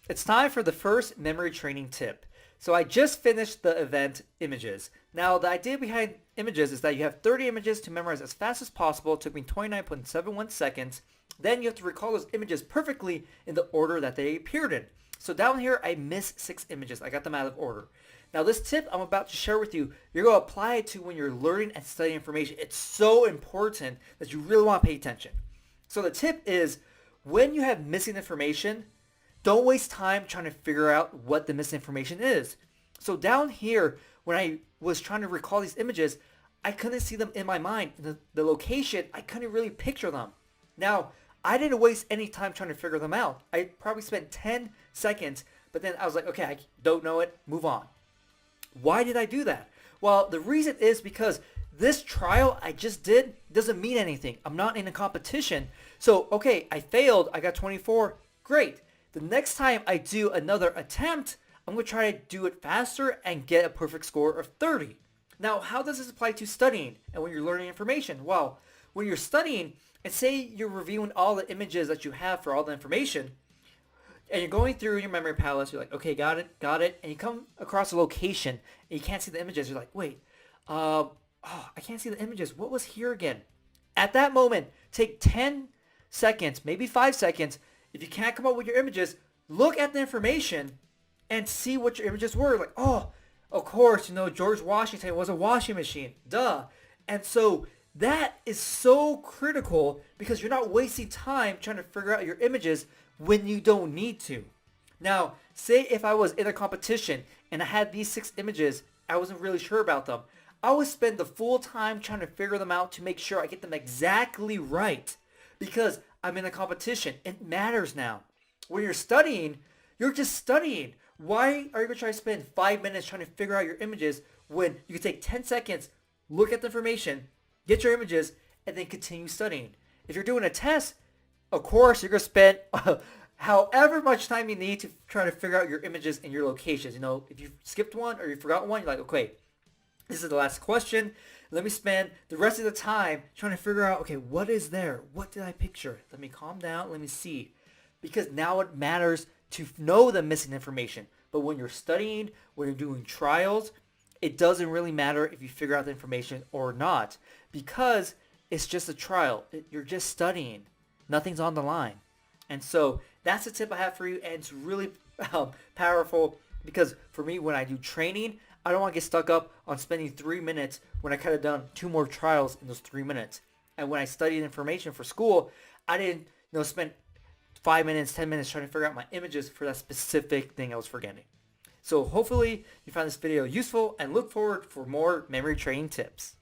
It's time for the first memory training tip. So I just finished the event images. Now the idea behind images is that you have 30 images to memorize as fast as possible. It took me 29.71 seconds. Then you have to recall those images perfectly in the order that they appeared in. So down here I missed 6 images. I got them out of order. Now this tip I'm about to share with you, you're going to apply it to when you're learning and studying information. It's so important that you really want to pay attention. So the tip is when you have missing information, don't waste time trying to figure out what the missing information is. So down here, when I was trying to recall these images, I couldn't see them in my mind. The location, I couldn't really picture them. Now, I didn't waste any time trying to figure them out. I probably spent 10 seconds, but then I was like, okay, I don't know it, move on. Why did I do that? Well, the reason is because this trial I just did doesn't mean anything. I'm not in a competition. So, okay, I failed. I got 24. Great. The next time I do another attempt, I'm going to try to do it faster and get a perfect score of 30. Now, how does this apply to studying and when you're learning information? Well, when you're studying, and say you're reviewing all the images that you have for all the information, and you're going through your memory palace, you're like, okay, got it, and you come across a location, and you can't see the images, you're like, wait, I can't see the images. What was here again? At that moment, take 10 seconds, maybe 5 seconds. If you can't come up with your images, look at the information and see what your images were. Like, oh, of course, George Washington was a washing machine. Duh. And so that is so critical because you're not wasting time trying to figure out your images when you don't need to. Now, say if I was in a competition and I had these 6 images, I wasn't really sure about them. I would spend the full time trying to figure them out to make sure I get them exactly right because I'm in a competition. It matters now. When you're studying, you're just studying. Why are you going to try to spend 5 minutes trying to figure out your images when you can take 10 seconds, look at the information, get your images, and then continue studying? If you're doing a test, of course, you're going to spend however much time you need to try to figure out your images and your locations. If you skipped one or you forgot one, you're like, okay, this is the last question. Let me spend the rest of the time trying to figure out, okay, what is there? What did I picture? Let me calm down. Let me see. Because now it matters to know the missing information. But when you're studying, when you're doing trials, it doesn't really matter if you figure out the information or not. Because it's just a trial. You're just studying. Nothing's on the line. And so that's the tip I have for you. And it's really powerful because for me, when I do training, I don't want to get stuck up on spending 3 minutes when I could have done 2 more trials in those 3 minutes. And when I studied information for school, I didn't spend 5 minutes, 10 minutes trying to figure out my images for that specific thing I was forgetting. So hopefully you found this video useful and look forward for more memory training tips.